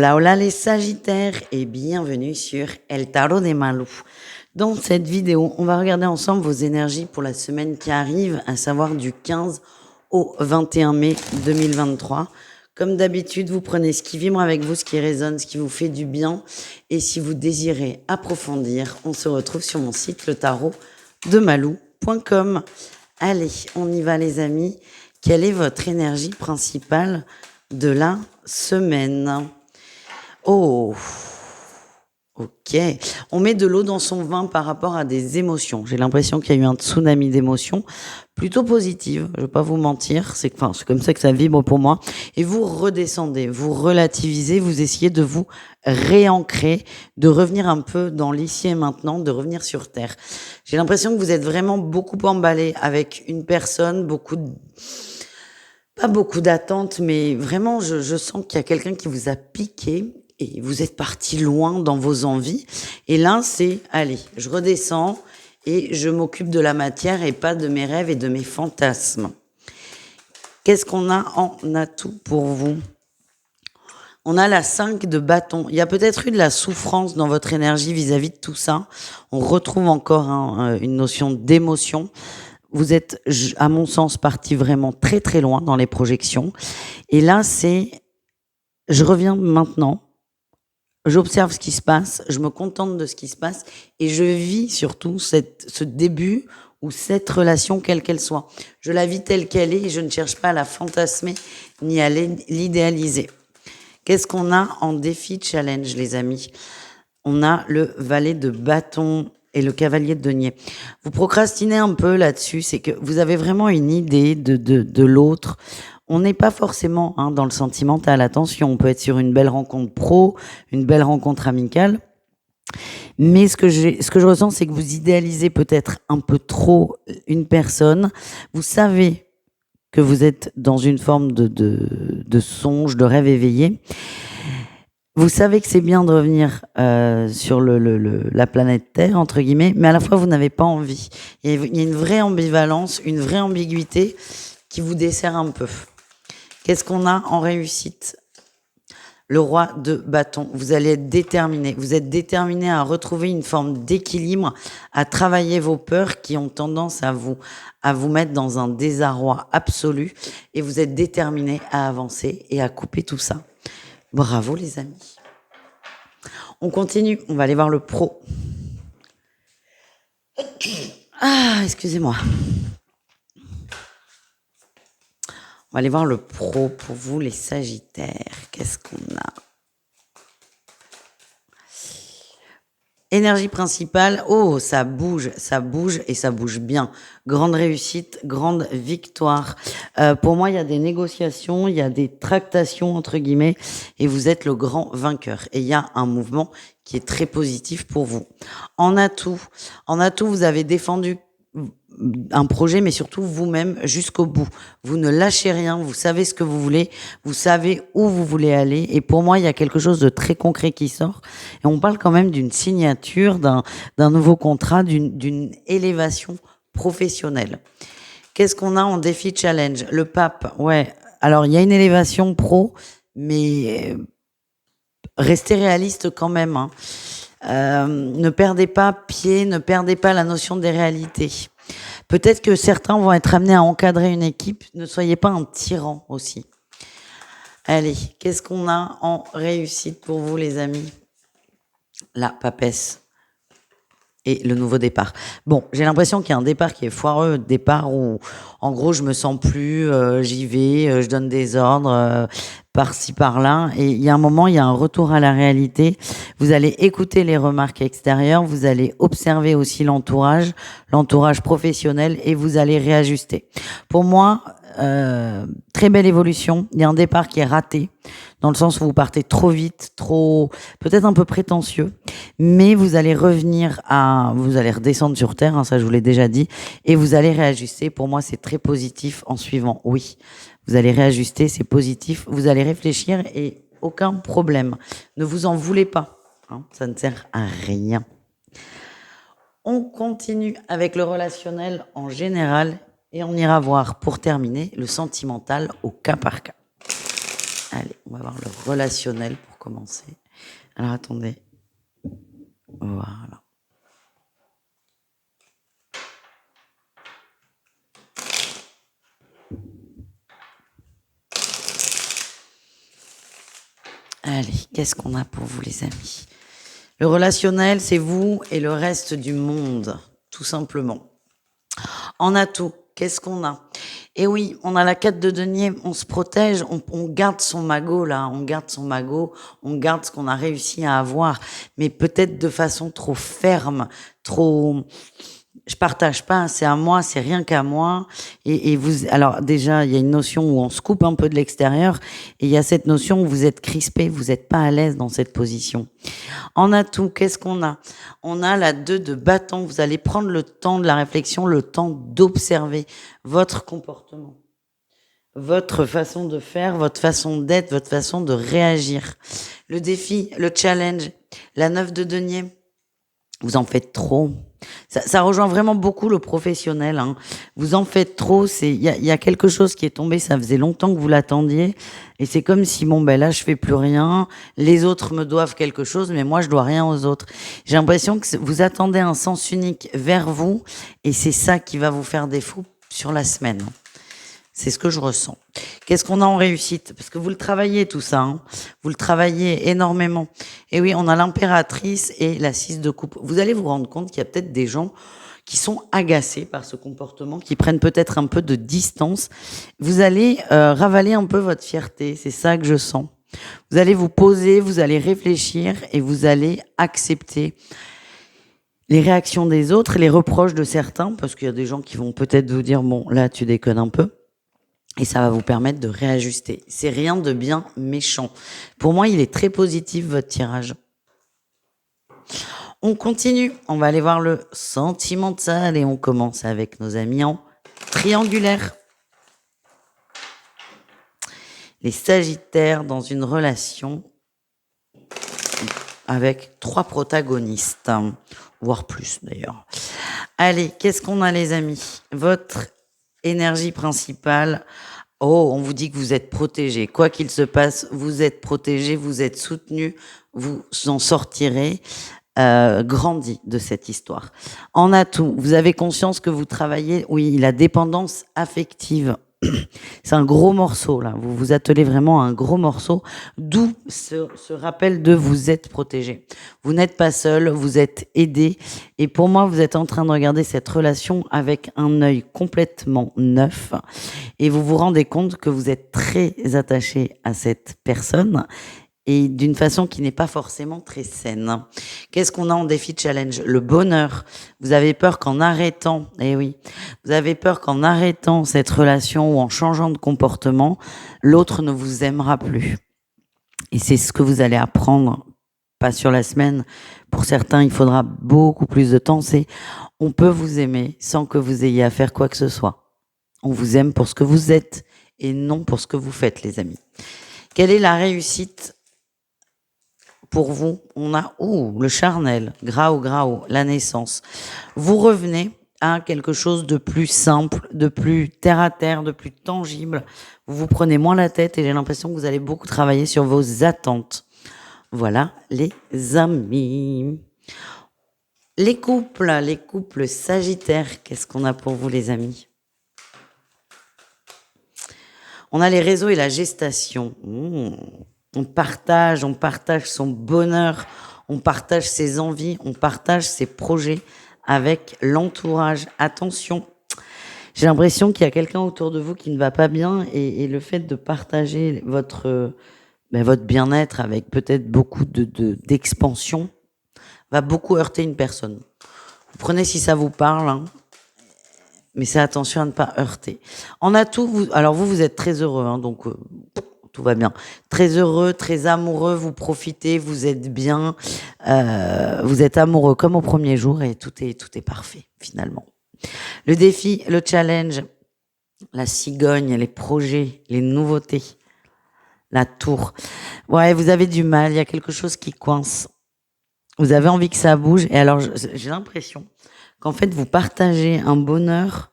Hola, hola les Sagittaires et bienvenue sur El Tarot des Malou. Dans cette vidéo, on va regarder ensemble vos énergies pour la semaine qui arrive, à savoir du 15 au 21 mai 2023. Comme d'habitude, vous prenez ce qui vibre avec vous, ce qui résonne, ce qui vous fait du bien. Et si vous désirez approfondir, on se retrouve sur mon site letarotdemalou.com. Allez, on y va les amis. Quelle est votre énergie principale de la semaine? Oh, ok. On met de l'eau dans son vin par rapport à des émotions. J'ai l'impression qu'il y a eu un tsunami d'émotions plutôt positives. Je vais pas vous mentir. C'est comme ça que ça vibre pour moi. Et vous redescendez, vous relativisez, vous essayez de vous réancrer, de revenir un peu dans l'ici et maintenant, de revenir sur terre. J'ai l'impression que vous êtes vraiment beaucoup emballé avec une personne, pas beaucoup d'attentes, mais vraiment, je sens qu'il y a quelqu'un qui vous a piqué et vous êtes parti loin dans vos envies. Et là, c'est, allez, je redescends et je m'occupe de la matière et pas de mes rêves et de mes fantasmes. Qu'est-ce qu'on a en atout pour vous? On a la 5 de bâton. Il y a peut-être eu de la souffrance dans votre énergie vis-à-vis de tout ça. On retrouve encore une notion d'émotion. Vous êtes, à mon sens, parti vraiment très très loin dans les projections. Et là, je reviens maintenant, j'observe ce qui se passe, je me contente de ce qui se passe et je vis surtout ce début ou cette relation quelle qu'elle soit. Je la vis telle qu'elle est et je ne cherche pas à la fantasmer ni à l'idéaliser. Qu'est-ce qu'on a en défi challenge, les amis? On a le valet de bâton et le cavalier de denier. Vous procrastinez un peu là-dessus, c'est que vous avez vraiment une idée de l'autre. On n'est pas forcément dans le sentimental, attention, on peut être sur une belle rencontre pro, une belle rencontre amicale. Mais ce que je ressens, c'est que vous idéalisez peut-être un peu trop une personne. Vous savez que vous êtes dans une forme de songe, de rêve éveillé. Vous savez que c'est bien de revenir sur la planète Terre, entre guillemets, mais à la fois, vous n'avez pas envie. Il y a une vraie ambivalence, une vraie ambiguïté qui vous dessert un peu. Qu'est-ce qu'on a en réussite? Le roi de bâton. Vous allez être déterminé. Vous êtes déterminé à retrouver une forme d'équilibre, à travailler vos peurs qui ont tendance à vous mettre dans un désarroi absolu. Et vous êtes déterminé à avancer et à couper tout ça. Bravo les amis. On continue, on va aller voir le pro. Ah, excusez-moi. On va aller voir le pro pour vous les Sagittaires. Qu'est-ce qu'on a? Énergie principale, oh, ça bouge et ça bouge bien. Grande réussite, grande victoire. Pour moi, il y a des négociations, il y a des tractations, entre guillemets, et vous êtes le grand vainqueur. Et il y a un mouvement qui est très positif pour vous. En atout, vous avez défendu un projet, mais surtout vous-même jusqu'au bout. Vous ne lâchez rien, vous savez ce que vous voulez, vous savez où vous voulez aller. Et pour moi, il y a quelque chose de très concret qui sort. Et on parle quand même d'une signature, d'un nouveau contrat, d'une élévation professionnelle. Qu'est-ce qu'on a en défi challenge? Le pape, ouais. Alors, il y a une élévation pro, mais restez réaliste quand même. Ne perdez pas pied, ne perdez pas la notion des réalités. Peut-être que certains vont être amenés à encadrer une équipe. Ne soyez pas un tyran aussi. Allez, qu'est-ce qu'on a en réussite pour vous, les amis? La papesse et le nouveau départ. Bon, j'ai l'impression qu'il y a un départ qui est foireux, départ où, en gros, je me sens plus, j'y vais, je donne des ordres par-ci, par-là. Et il y a un moment, il y a un retour à la réalité. Vous allez écouter les remarques extérieures, vous allez observer aussi l'entourage professionnel, et vous allez réajuster. Pour moi, très belle évolution. Il y a un départ qui est raté, dans le sens où vous partez trop vite, peut-être un peu prétentieux, mais vous allez vous allez redescendre sur terre, ça je vous l'ai déjà dit, et vous allez réajuster. Pour moi, c'est très positif en suivant. Oui, vous allez réajuster, c'est positif. Vous allez réfléchir et aucun problème. Ne vous en voulez pas, ça ne sert à rien. On continue avec le relationnel en général et on ira voir pour terminer le sentimental au cas par cas. Allez, on va voir le relationnel pour commencer. Alors attendez. Voilà. Allez, qu'est-ce qu'on a pour vous les amis? Le relationnel, c'est vous et le reste du monde, tout simplement. En atout, qu'est-ce qu'on a? Et oui, on a la 4 de denier, on se protège, on garde son magot là, on garde son magot, on garde ce qu'on a réussi à avoir, mais peut-être de façon trop ferme, trop... Je partage pas, c'est à moi, c'est rien qu'à moi. Et vous, alors déjà, il y a une notion où on se coupe un peu de l'extérieur, et il y a cette notion où vous êtes crispé, vous n'êtes pas à l'aise dans cette position. En atout, qu'est-ce qu'on a? On a la 2 de bâton. Vous allez prendre le temps de la réflexion, le temps d'observer votre comportement, votre façon de faire, votre façon d'être, votre façon de réagir. Le défi, le challenge, la 9 de denier. Vous en faites trop. Ça rejoint vraiment beaucoup le professionnel. Hein. Vous en faites trop. Il y a quelque chose qui est tombé. Ça faisait longtemps que vous l'attendiez, et c'est comme si bon ben là je fais plus rien. Les autres me doivent quelque chose, mais moi je dois rien aux autres. J'ai l'impression que vous attendez un sens unique vers vous, et c'est ça qui va vous faire défaut sur la semaine. C'est ce que je ressens. Qu'est-ce qu'on a en réussite? Parce que vous le travaillez tout ça, hein. Vous le travaillez énormément. Et oui, on a l'impératrice et la 6 de coupe. Vous allez vous rendre compte qu'il y a peut-être des gens qui sont agacés par ce comportement, qui prennent peut-être un peu de distance. Vous allez ravaler un peu votre fierté, c'est ça que je sens. Vous allez vous poser, vous allez réfléchir et vous allez accepter les réactions des autres, les reproches de certains, parce qu'il y a des gens qui vont peut-être vous dire « bon, là, tu déconnes un peu ». Et ça va vous permettre de réajuster. C'est rien de bien méchant. Pour moi, il est très positif, votre tirage. On continue. On va aller voir le sentimental et on commence avec nos amis en triangulaire. Les Sagittaires dans une relation avec 3 protagonistes, voire plus d'ailleurs. Allez, qu'est-ce qu'on a les amis? Votre énergie principale. Oh, on vous dit que vous êtes protégé. Quoi qu'il se passe, vous êtes protégé, vous êtes soutenu, vous en sortirez grandi de cette histoire. En atout, vous avez conscience que vous travaillez, oui, la dépendance affective. C'est un gros morceau, là. Vous vous attelez vraiment à un gros morceau, d'où ce rappel de vous êtes protégé. Vous n'êtes pas seul, vous êtes aidé. Et pour moi, vous êtes en train de regarder cette relation avec un œil complètement neuf. Et vous vous rendez compte que vous êtes très attaché à cette personne, et d'une façon qui n'est pas forcément très saine. Qu'est-ce qu'on a en défi challenge? Le bonheur. Vous avez peur qu'en arrêtant, eh oui, vous avez peur qu'en arrêtant cette relation ou en changeant de comportement, l'autre ne vous aimera plus. Et c'est ce que vous allez apprendre, pas sur la semaine. Pour certains, il faudra beaucoup plus de temps. C'est, on peut vous aimer sans que vous ayez à faire quoi que ce soit. On vous aime pour ce que vous êtes et non pour ce que vous faites, les amis. Quelle est la réussite pour vous? On a le charnel, grau, la naissance. Vous revenez à quelque chose de plus simple, de plus terre à terre, de plus tangible. Vous vous prenez moins la tête et j'ai l'impression que vous allez beaucoup travailler sur vos attentes. Voilà les amis. Les couples sagittaires, qu'est-ce qu'on a pour vous les amis? On a les réseaux et la gestation. On partage son bonheur, on partage ses envies, on partage ses projets avec l'entourage. Attention, j'ai l'impression qu'il y a quelqu'un autour de vous qui ne va pas bien, et le fait de partager votre bien-être avec peut-être beaucoup d'expansion va beaucoup heurter une personne. Vous prenez si ça vous parle, hein, mais c'est attention à ne pas heurter. En atout, vous êtes très heureux, hein, donc tout va bien. Très heureux, très amoureux, vous profitez, vous êtes bien, vous êtes amoureux comme au premier jour et tout est parfait finalement. Le défi, le challenge, la cigogne, les projets, les nouveautés, la tour. Ouais, vous avez du mal, il y a quelque chose qui coince. Vous avez envie que ça bouge, et alors j'ai l'impression qu'en fait vous partagez un bonheur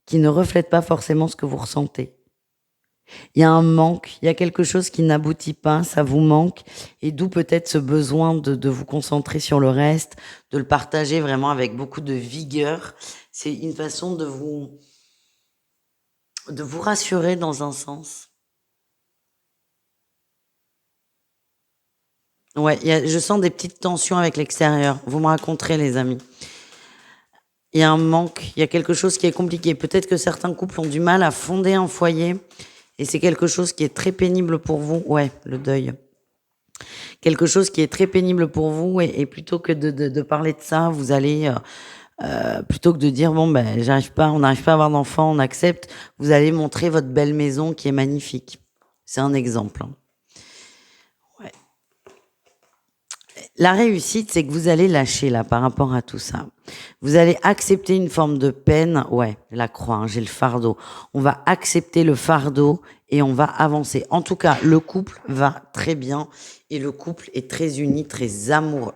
qui ne reflète pas forcément ce que vous ressentez. Il y a un manque, il y a quelque chose qui n'aboutit pas, ça vous manque, et d'où peut-être ce besoin de vous concentrer sur le reste, de le partager vraiment avec beaucoup de vigueur. C'est une façon de vous rassurer dans un sens. Ouais, je sens des petites tensions avec l'extérieur. Vous me raconterez, les amis. Il y a un manque, il y a quelque chose qui est compliqué. Peut-être que certains couples ont du mal à fonder un foyer, et c'est quelque chose qui est très pénible pour vous. Ouais, le deuil. Quelque chose qui est très pénible pour vous, et plutôt que de parler de ça, vous allez, plutôt que de dire bon ben on n'arrive pas à avoir d'enfant, on accepte, vous allez montrer votre belle maison qui est magnifique. C'est un exemple, hein. Ouais. La réussite, c'est que vous allez lâcher là par rapport à tout ça. Vous allez accepter une forme de peine. Ouais, la croix, hein, j'ai le fardeau. On va accepter le fardeau et on va avancer. En tout cas, le couple va très bien et le couple est très uni, très amoureux.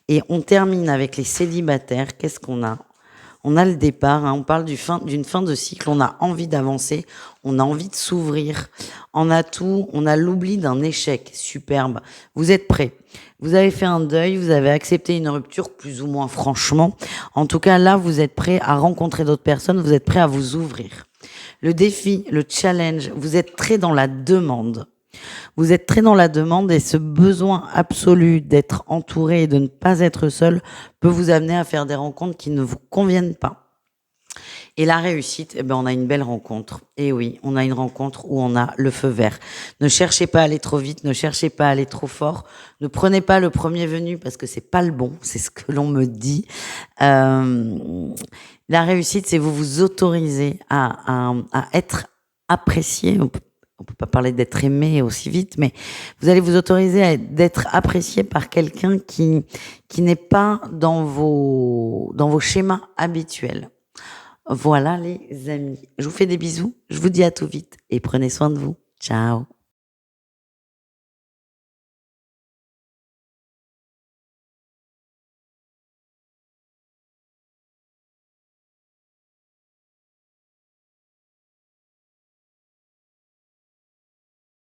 Et on termine avec les célibataires. Qu'est-ce qu'on a? On a le départ, hein, on parle d'une fin de cycle, on a envie d'avancer, on a envie de s'ouvrir. En atout, on a l'oubli d'un échec. Superbe. Vous êtes prêts. Vous avez fait un deuil, vous avez accepté une rupture plus ou moins franchement. En tout cas, là, vous êtes prêts à rencontrer d'autres personnes, vous êtes prêts à vous ouvrir. Le défi, le challenge, vous êtes très dans la demande. Vous êtes très dans la demande et ce besoin absolu d'être entouré et de ne pas être seul peut vous amener à faire des rencontres qui ne vous conviennent pas. Et la réussite, eh ben, on a une belle rencontre. Et oui, on a une rencontre où on a le feu vert. Ne cherchez pas à aller trop vite, ne cherchez pas à aller trop fort. Ne prenez pas le premier venu parce que c'est pas le bon, c'est ce que l'on me dit. La réussite, c'est vous vous autorisez à être apprécié. On peut pas parler d'être aimé aussi vite, mais vous allez vous autoriser d'être apprécié par quelqu'un qui n'est pas dans vos schémas habituels. Voilà les amis. Je vous fais des bisous. Je vous dis à tout vite et prenez soin de vous. Ciao.